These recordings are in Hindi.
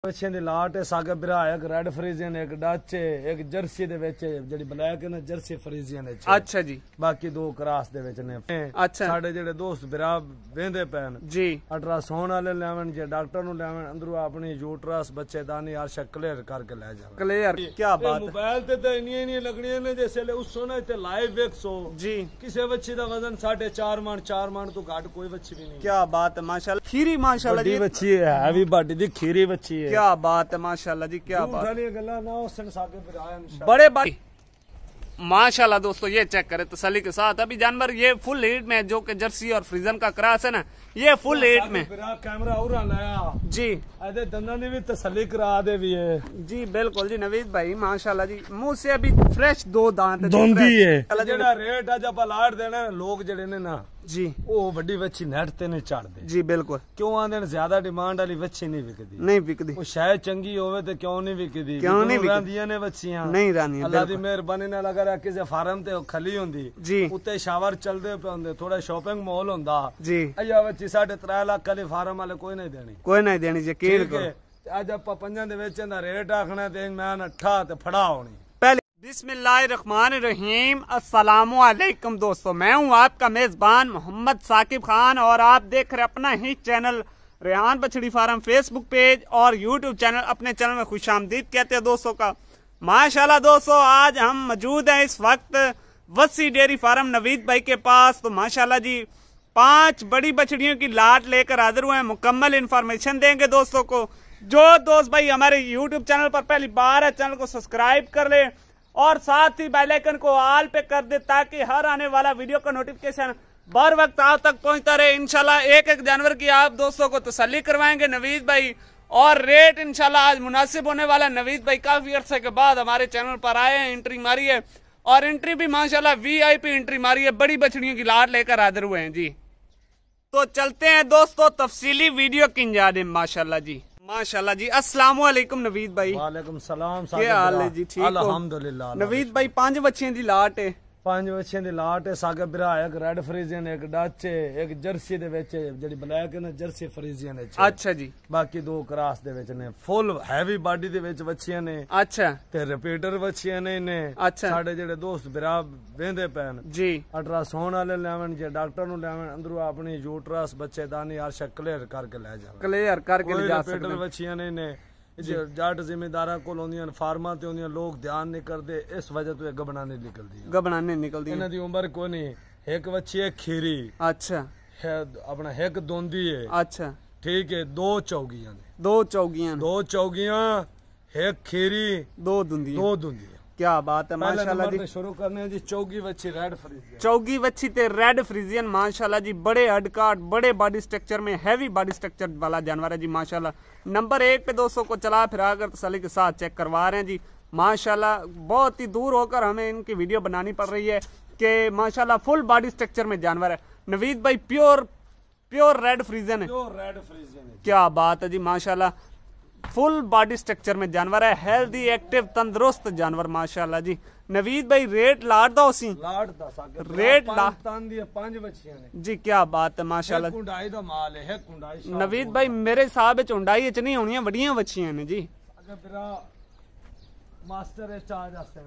ਬੱਚਿਆਂ ਦੀ ਲਾਟ ਹੈ ਸਾਗਾ ਭਰਾ ਇੱਕ ਰੈਡ ਫਰੀਜ਼ੀਅਨ ਇੱਕ ਡੱਚ ਇੱਕ ਜਰਸੀ ਦੇ ਵਿੱਚ ਜਿਹੜੀ ਬਲੈਕ ਹੈ ਨਾ ਜਰਸੀ ਫਰੀਜ਼ੀਅਨ ਵਿੱਚ ਅੱਛਾ ਜੀ ਬਾਕੀ ਦੋ ਕਰਾਸ ਦੇ ਵਿੱਚ ਨੇ ਅੱਛਾ ਸਾਡੇ ਜਿਹੜੇ ਦੋਸਤ ਭਰਾ ਵੇਂਦੇ ਪੈਣ ਜੀ ਅਲਟਰਾਸਾਊਂਡ ਵਾਲੇ ਲੈਵਣ ਜੇ ਡਾਕਟਰ ਨੂੰ ਲੈਵਣ ਅੰਦਰੋਂ ਆਪਣੀ ਯੂਟਰਸ ਬੱਚੇਦਾਨੀ ਆਰਸ਼ਾ ਕਲੀਅਰ ਕਰਕੇ ਲੈ ਜਾਵਣ ਕਲੀਅਰ ਕੀ ਬਾਤ ਮੋਬਾਈਲ ਤੇ ਤਾਂ ਇੰਨੀਆਂ ਲੱਗਣੀਆਂ ਨੇ ਜਿਵੇਂ ਉਸ ਸੋਨਾ ਤੇ ਲਾਈਵ ਵੇਖੋ जी ਕਿਸੇ ਬੱਚੀ ਦਾ ਵਜ਼ਨ 4.5 ਮਣ ਤੋਂ ਘੱਟ ਕੋਈ ਬੱਚੀ ਵੀ ਨਹੀਂ क्या बात है माशाल्लाह खीरी माशाल्लाह जी ਬੱਚੀ ਹੈ ਵੀ ਬਾਡੀ ਦੀ ਖੀਰੀ ਬੱਚੀ ਹੈ क्या बात है माशाल्लाह जी क्या बात बड़े माशाल्लाह दोस्तों ये चेक करें तसल्ली के साथ अभी जानवर ये फुल हीट में जो कि जर्सी और फ्रीजन का क्रॉस है ना ये फुल हीट में कैमरा और लाया जी दंदा ने भी तसल्ली करा दे भी है जी बिल्कुल जी नवीद भाई माशाल्लाह जी मुंह से अभी फ्रेश दो दांत दोंदी है जेड़ा रेट अज आप लाट देना लोग जेड़े ने ना जी ਉਹ ਵੱਡੀ ਵੱਛੀ ਨੈਟ ਤੇ ਨਹੀਂ ਚੜਦੇ जी बिल्कुल ਕਿਉਂ ਆਂਦੇ ਨੇ ਜ਼ਿਆਦਾ ਡਿਮਾਂਡ ਵਾਲੀ ਵੱਛੀ ਨਹੀਂ ਵਿਕਦੀ नहीं बिकती ਉਹ ਸ਼ਾਇਦ ਚੰਗੀ ਹੋਵੇ ਤੇ ਕਿਉਂ ਨਹੀਂ ਵਿਕਦੀ ਕਿਉਂ ਨਹੀਂ ਵਿਕਦੀ ਰਹਿੰਦੀਆਂ ਨੇ ਵੱਛੀਆਂ नहीं रानी ਅੱਲਾ ਦੀ ਮਿਹਰਬਾਨੀ ਨਾਲ ਅਗਰ ਕਿਸੇ ਫਾਰਮ ਤੇ ਖਲੀ ਹੁੰਦੀ जी ਉੱਤੇ ਸ਼ਾਵਰ ਚੱਲਦੇ ਪਏ ਹੁੰਦੇ ਥੋੜਾ ਸ਼ਾਪਿੰਗ ਮਾਲ ਹੁੰਦਾ जी ਅਜਾ ਵੱਛੀ 3.5 ਲੱਖ ਵਾਲੀ ਫਾਰਮ ਵਾਲੇ ਕੋਈ ਨਹੀਂ ਦੇਣੀ कोई नहीं देनी यकीन ਠੀਕ करो ਹੈ ਅੱਜ ਆਪਾਂ ਪੰਜਾਂ ਦੇ ਵਿੱਚ ਇਹਦਾ ਰੇਟ ਆਖਣਾ ਤੇ ਮੈਂ ਅੱਠਾ ਤੇ ਫੜਾ ਹੋਣੀ पहले बिस्मिल्लाहिर्रहमानिर्रहीम अस्सलामु अलैकुम दोस्तों मैं हूं आपका मेजबान मोहम्मद साकिब खान और आप देख रहे अपना ही चैनल रेहान बछड़ी फार्म फेसबुक पेज और यूट्यूब चैनल अपने चैनल में खुशामदीद कहते हैं दोस्तों का माशाल्लाह दोस्तों आज हम मौजूद हैं इस वक्त वसी डेयरी फार्म नवीद भाई के पास। तो माशाल्लाह जी 5 बड़ी बछड़ियों की लाट लेकर हाजिर हुए हैं, मुकम्मल इंफॉर्मेशन देंगे दोस्तों को। जो दोस्त भाई हमारे यूट्यूब चैनल पर पहली बार है चैनल को सब्सक्राइब कर ले और साथ ही बेल आइकन को ऑल पे कर दे ताकि हर आने वाला वीडियो का नोटिफिकेशन बर वक्त आप तक पहुंचता रहे। इंशाल्लाह एक एक जानवर की आप दोस्तों को तसल्ली करवाएंगे नवीद भाई और रेट इंशाल्लाह आज मुनासिब होने वाला। नवीद भाई काफी अरसे के बाद हमारे चैनल पर आए हैं, एंट्री मारी है और एंट्री भी माशाल्लाह VIP एंट्री मारी है, बड़ी बछड़ियों की लाट लेकर हाजिर हुए हैं जी। तो चलते हैं दोस्तों तफसीली वीडियो की जानिब। माशाल्लाह जी माशाल्लाह जी। अस्सलाम वालेकुम नवीद भाई। वालेकुम सलाम। क्या हाल है जी? ठीक हो? अल्हम्दुलिल्लाह। नवीद भाई 5 बच्चियां दी लाट है। 5 ਬੱਚਿਆਂ ਦੀ ਲਾਟ ਹੈ ਸਾਗਾ ਭਰਾ ਇੱਕ ਰੈਡ ਫਰੀਜ਼ੀਅਨ ਇੱਕ ਡੱਚ ਇੱਕ ਜਰਸੀ ਦੇ ਵਿੱਚ ਜਿਹੜੀ ਬਲੈਕ ਹੈ ਨਾ ਜਰਸੀ ਫਰੀਜ਼ੀਅਨ ਵਿੱਚ ਅੱਛਾ ਜੀ। ਬਾਕੀ ਦੋ ਕਰਾਸ ਦੇ ਵਿੱਚ ਨੇ ਫੁੱਲ ਹੈਵੀ ਬਾਡੀ ਦੇ ਵਿੱਚ ਬੱਚੀਆਂ ਨੇ ਅੱਛਾ ਤੇ ਰਿਪੀਟਰ ਬੱਚੀਆਂ ਨੇ ਅੱਛਾ ਸਾਡੇ ਜਿਹੜੇ ਦੋਸਤ ਭਰਾ ਵੇਂਦੇ ਪੈਣ ਜੀ ਅਲਟਰਾਸਾਊਂਡ ਵਾਲੇ ਲੈਵਣ ਜੇ ਡਾਕਟਰ ਨੂੰ ਲੈਵਣ ਅੰਦਰੋਂ ਆਪਣੀ ਯੂਟਰਸ ਬੱਚੇਦਾਨੀ ਆਰਸ਼ਾ ਕਲੀਅਰ ਕਰਕੇ ਲੈ ਜਾਵਣ ਕਲੀਅਰ ਕਰਕੇ ਜਾ ਸਕਦੇ ਰਿਪੀਟਰ ਬੱਚੀਆਂ ਨੇ जट जिम्मेदारा को फार्मा ते लोग ध्यान नहीं करते इस वजह तो गबना नहीं निकलती इन्हां दी उम्र कोई नहीं। एक बच्ची है खीरी अच्छा है अपना एक दोंदी है अच्छा ठीक है दो चौगियां एक खीरी दो दुंदी क्या बात है माशाल्लाह जी। शुरू करने जी चौगी बच्ची रेड फ्रीजियन चौगी बच्ची ते रेड फ्रीजियन माशाल्लाह जी। बड़े हडकाट बड़े बॉडी स्ट्रक्चर में हैवी बॉडी स्ट्रक्चर वाला जानवर है जी माशाल्लाह। नंबर 1 पे दोस्तों को चला फिरा कर तसल्ली के साथ चेक करवा रहे हैं जी माशाल्लाह। बहुत ही दूर होकर हमें इनकी वीडियो बनानी पड़ रही है कि माशाल्लाह फुल बॉडी स्ट्रक्चर में जानवर है। नवीद भाई प्योर रेड फ्रीजियन है। क्या बात है जी माशाल्लाह। फुल बॉडी स्ट्रक्चर में जानवर है, हेल्दी एक्टिव तंदुरुस्त जानवर माशाल्लाह जी। नवीद भाई रेट लाट दो सी रेट दी 5 बच्चियां ने जी। क्या बात है माशाल्लाह। कुंडाई दा माल है कुंडाई नवीद भाई मेरे हिसाब विच हुंडाई च नहीं होनियां वड्डियां बच्चियां ने जी।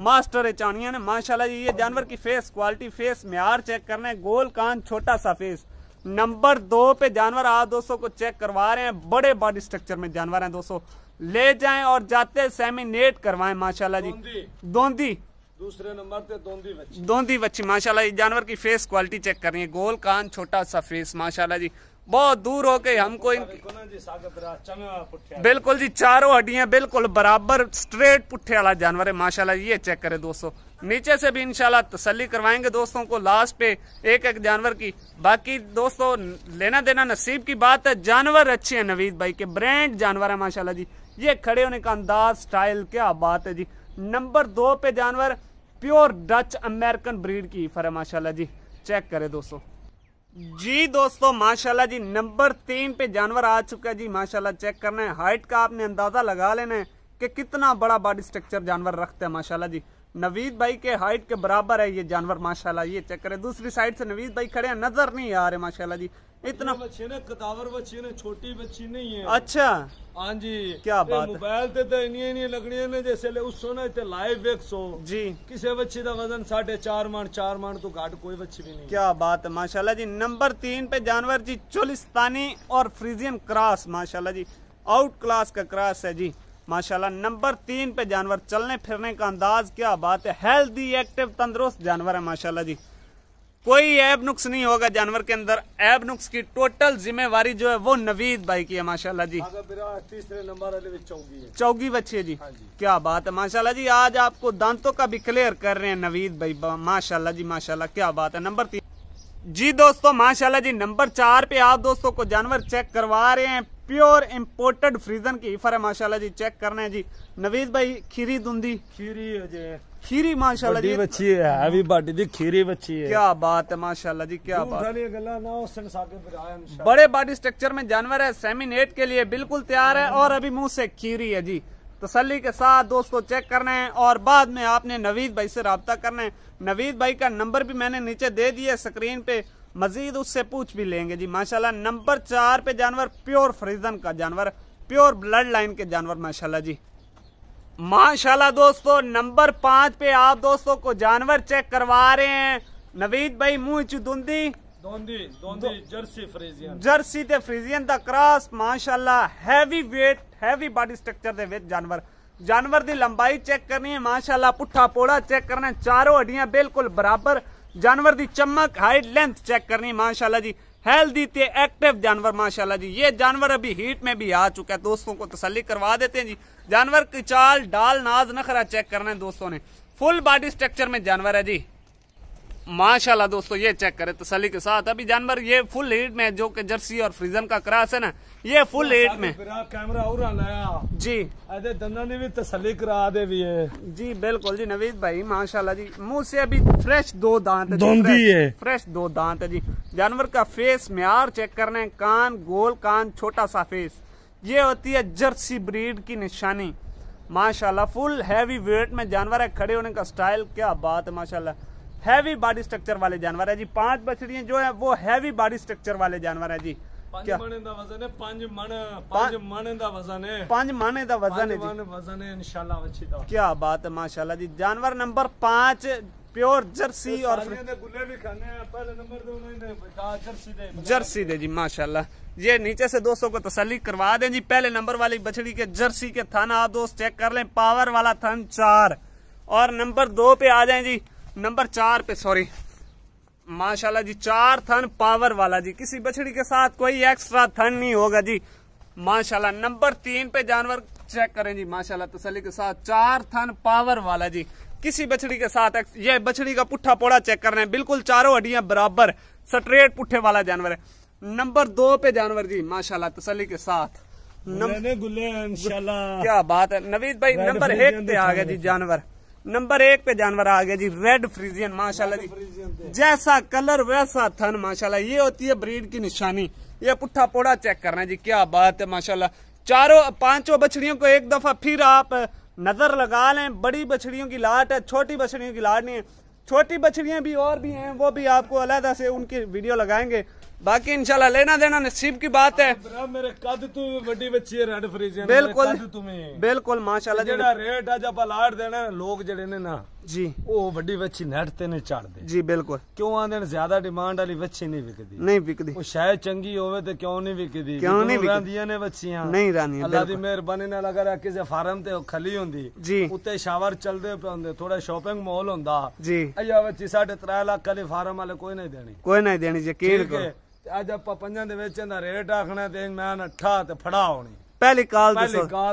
मास्टर चानियां ने माशाल्लाह जी। ये जानवर की फेस क्वालिटी फेस म्यार चेक करना है, गोल कान छोटा सा फेस। नंबर 2 पे जानवर आप दोस्तों को चेक करवा रहे हैं, बड़े बॉडी स्ट्रक्चर में जानवर हैं दोस्तों। ले जाएं और जाते सेमिनेट करवाएं माशाल्लाह जी। दोंदी दूसरे नंबर पे दोंदी बच्ची माशाल्लाह। ये जानवर की फेस क्वालिटी चेक कर रही है, गोल कान छोटा सा फेस माशाल्लाह जी। बहुत दूर होके हमको बिल्कुल जी चारों हड्डियां बिल्कुल बराबर स्ट्रेट पुट्ठे वाला जानवर है माशाल्लाह। ये चेक करें दोस्तों, नीचे से भी इंशाल्लाह तसल्ली करवाएंगे दोस्तों को लास्ट पे एक एक जानवर की। बाकी दोस्तों लेना देना नसीब की बात है, जानवर अच्छे हैं नवीद भाई के, ब्रांड जानवर है माशाल्लाह जी। ये खड़े होने का अंदाज स्टाइल क्या बात है जी। नंबर 2 पे जानवर प्योर डच अमेरिकन ब्रीड की फर है माशाल्लाह जी। चेक करें दोस्तों जी दोस्तों माशाल्लाह जी। नंबर 3 पे जानवर आ चुका है जी माशाल्लाह। चेक करना है, हाइट का आपने अंदाजा लगा लेना है कि कितना बड़ा बॉडी स्ट्रक्चर जानवर रखता है माशाल्लाह जी। नवीद भाई के हाइट के बराबर है ये जानवर माशाल्लाह। ये चेक करें, दूसरी साइड से नवीद भाई खड़े हैं, नजर नहीं आ रहे माशाल्लाह जी। इतना बच्चे ने कदावर बच्ची ने, छोटी बच्ची नहीं है। अच्छा हाँ जी, क्या बात है। मोबाइल ते तो इन्नी लगनी ने जैसे उस सोना ते लाइव 100 जी। किसी बच्ची का वजन 4.5 मन तो घाट कोई बच्ची भी नहीं। क्या बात है माशाल्लाह जी। नंबर 3 पे जानवर जी चोलिस्तानी और फ्रीजियन क्रॉस माशाल्लाह जी, आउट क्लास का क्रॉस है जी माशाल्लाह। नंबर 3 पे जानवर, चलने फिरने का अंदाज क्या बात है, हेल्दी एक्टिव तंदुरुस्त जानवर है माशाल्लाह जी। कोई ऐब नुक्स नहीं होगा जानवर के अंदर। ऐब नुक्स की टोटल जिम्मेवारी जो है वो नवीद भाई की है माशाल्लाह जी। तीसरे नंबर वाले चौगी बच्ची है जी। क्या बात है माशाल्लाह जी। आज आपको दांतों का भी क्लियर कर रहे हैं नवीद भाई माशाल्लाह जी माशाल्लाह। क्या बात है। नंबर 3 जी दोस्तों माशाल्लाह जी। नंबर 4 पे आप दोस्तों को जानवर चेक करवा रहे हैं, प्योर इंपोर्टेड फ्रीजन की ईफर है माशाल्लाह जी। चेक करना है जी नवीद भाई। खीरी दुंदी खीरी माशाल्लाह जी, बच्ची है, हैवी बॉडी दी खीरी बच्ची है। क्या बात है माशाल्लाह जी। क्या बात है। बड़े बॉडी स्ट्रक्चर में जानवर है, सेमिनेट के लिए बिल्कुल तैयार है और अभी मुंह से खीरी है जी। तसल्ली के साथ दोस्तों चेक करना है और बाद में आपने नवीद भाई से राब्ता करना है। नवीद भाई का नंबर भी मैंने नीचे दे दिया स्क्रीन पे, मजीद उससे पूछ भी लेंगे जी माशाल्लाह। नंबर 4 पे जानवर प्योर फ्रीजन का जानवर, प्योर ब्लड लाइन के जानवर माशाल्लाह जी माशाल्लाह। दोस्तों नंबर 5 पे आप दोस्तों को जानवर चेक करवा रहे हैं नवीद भाई। मुंह चुदुंदी जर्सी ते फ्रीजियन दा क्रॉस माशाल्लाह। Heavy weight, heavy body structure दे विच जानवर दी लंबाई चेक करनी है माशाल्लाह। पुट्ठा पोड़ा चेक करना है, चारों हड्डियां बिल्कुल बराबर। जानवर दी चमक, हाइट, लेंथ चेक करनी है माशाल्लाह जी। हेल्दी ते एक्टिव जानवर माशाल्लाह जी। ये जानवर अभी हीट में भी आ चुका है, दोस्तों को तसल्ली करवा देते हैं जी। जानवर की चाल, डाल, नाज, नखरा चेक करना है दोस्तों ने। फुल बॉडी स्ट्रक्चर में जानवर है जी माशाल्लाह। दोस्तों ये चेक करें तसल्ली के साथ। अभी जानवर ये फुल हीट में, जो कि जर्सी और फ्रीजन का क्रॉस है ना, ये फुल हीट में कैमरा और लाया जी। अरे दंदा ने भी तसल्ली करा दे भी है जी। बिल्कुल जी नवीद भाई माशाल्लाह जी। मुंह से अभी फ्रेश 2 दांत है, फ्रेश 2 दांत है जी। जानवर का फेस म्यार चेक करना है, कान गोल, कान छोटा सा फेस, ये होती है जर्सी ब्रीड की निशानी माशाल्लाह। फुल हैवी वेट में जानवर है, खड़े होने का स्टाइल क्या बात है माशाल्लाह। हैवी बॉडी स्ट्रक्चर वाले जानवर है जी। 5 बछड़ियां जो है वो हैवी बॉडी स्ट्रक्चर वाले जानवर है जी। क्या 5 मण दा वजन है इंशाल्लाह बच्ची दा। क्या बात है माशाल्लाह जी। जानवर नंबर 5 प्योर जर्सी और गुल्ले भी खाने हैं। पहले नंबर जर्सी दे जी माशाल्लाह। ये नीचे से दोस्तों को तसल्ली करवा दें जी। पहले नंबर वाली बछड़ी के जर्सी के थन आप दोस्त चेक कर लें, पावर वाला थन 4। और नंबर 2 पे आ जाए जी, नंबर 4 पे सॉरी माशाल्लाह जी। 4 थन पावर वाला जी, किसी बछड़ी के साथ कोई एक्स्ट्रा थन नहीं होगा जी माशाल्लाह। नंबर 3 पे जानवर चेक करें जी माशाल्लाह तसल्ली के साथ। 4 थन पावर वाला जी, किसी बछड़ी के साथ। ये बछड़ी का पुट्ठा पोड़ा चेक करना है, बिल्कुल चारों हड्डियां बराबर, स्ट्रेट पुट्ठे वाला जानवर है। नंबर 2 पे जानवर जी माशाल्लाह तसल्ली के साथ। गुल्ले इंशाल्लाह। क्या बात है नवीद भाई। नंबर 1 पे आ गया जी जानवर। नंबर 1 पे जानवर आ गया जी रेड फ्रीजियन माशाल्लाह जी। जैसा कलर वैसा थन माशाल्लाह। ये होती है ब्रीड की निशानी। ये पुट्ठा पोड़ा चेक करना है जी। क्या बात है माशाल्लाह। 4-5 बछड़ियों को एक दफा फिर आप नजर लगा लें। बड़ी बछड़ियों की लाट है, छोटी बछड़ियों की लाट नहीं है। छोटी बछड़ियां भी और भी हैं, वो भी आपको अलग से उनकी वीडियो लगाएंगे। बाकी इंशाल्लाह लेना देना नसीब की बात है। मेरे कद तू बड़ी बच्ची है रेड फ्रीजियन। बिल्कुल माशाल्लाह। जेड़ा रेट है जब लाट देना लोग जेड़े ने ना जी, वो बड़ी बच्ची नेट ते नहीं चढ़दे जी। बिल्कुल क्यों आंदे ने ज्यादा डिमांड वाली बच्ची नहीं विकदी। वो शायद चंगी होवे ते क्यों नहीं विकदी, क्यों नहीं रांदियां ने बच्चियां नहीं रानियां। अल्लाह दी मेहरबानी नाल अगर किसी फार्म ते खली हुंदी जी, उत्ते शावर चलदे पे हुंदे, थोड़ा शॉपिंग मॉल हुंदा जी। अया बच्ची 3.5 लाख वाली फार्म वाले कोई नहीं देनी यकीन करो। अज आप 5 दे विच दा रेट आखना ते मैं 8 ते फड़ा होनी पहली काल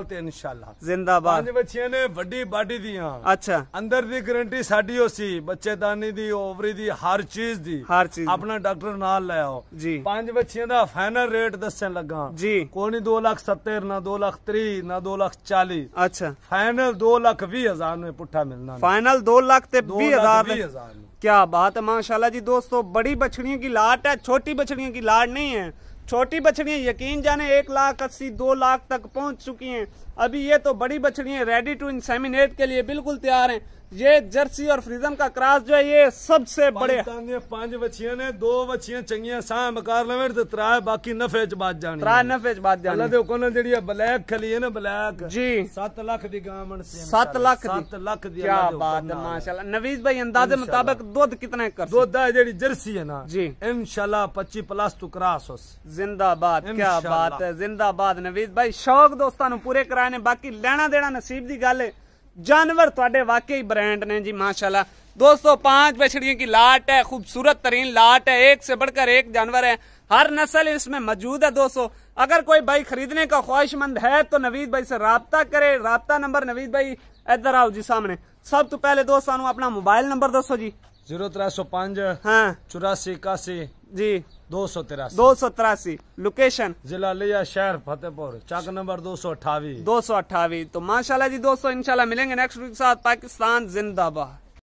ते इंशाल्लाह जिंदाबाद। 5 बच्चियां ने बड़ी बाडी दियां। अच्छा अंदर दी गारंटी साडी होसी, बच्चेदानी दी, ओवरी दी, हर चीज अपना डॉक्टर नाल ले आओ जी। 5 बच्चियां दा फाइनल रेट दसन लगा जी। कोई नहीं 2,70,000 ना 2,30,000 ना 2,40,000। अच्छा फाइनल 2,20,000 में पुट्ठा मिलना। फाइनल 2,20,000। क्या बात है माशाल्लाह जी। दोस्तों बड़ी बछड़ियों की लाट है, छोटी बछड़ियों की लाट नहीं है। छोटी बछड़ियां यकीन जाने 1,80,000 2 लाख तक पहुंच चुकी हैं। अभी ये तो बड़ी बछड़ियां रेडी टू इंसेमिनेट के लिए बिल्कुल तैयार हैं। ये जर्सी और फ्रीजन का क्रॉस जो है ये सबसे बड़े 5 बच्चियां ने, 2 बच्चियां चंगियां सा मकार लवे ते 3 बाकी नफे च बात जानी, 3 नफे च बात जानी। अल्लाह दे हुक्म जेड़ी ब्लैक खली है ना, ब्लैक जी 7 लाख दी गामन से 7 लाख दी। क्या बात है माशाल्लाह। नवीद भाई अंदाजे मुताबिक दूध कितने कर दूध है जेड़ी जर्सी है ना जी इंशाल्लाह 25 प्लस तो क्रॉस होस। जिंदाबाद, क्या बात है, जिंदाबाद नवीद भाई। शौक दोस्तां नूं पूरे कराए ने, बाकी लेना देना नसीब दी गल है। जानवर थोड़े वाकई ब्रांड ने जी माशाल्लाह। दोस्तों 5 बछड़ियों की लाट है, खूबसूरत तरीन लाट है, एक से बढ़कर एक जानवर है, हर नस्ल इसमें मौजूद है। दोस्तों अगर कोई भाई खरीदने का ख्वाहिशमंद है तो नवीद भाई से राब्ता करे। राब्ता नंबर नवीद भाई इधर आओ जी सामने। सब तो पहले दोस्तों अपना मोबाइल नंबर दसो जी। 0305 हाँ 84 81 जी 283। लोकेशन जिला लिया, शहर फतेहपुर, चक नंबर 228। तो माशाल्लाह जी दोस्तों, इंशाल्लाह मिलेंगे नेक्स्ट वीक के साथ। पाकिस्तान जिंदाबाद।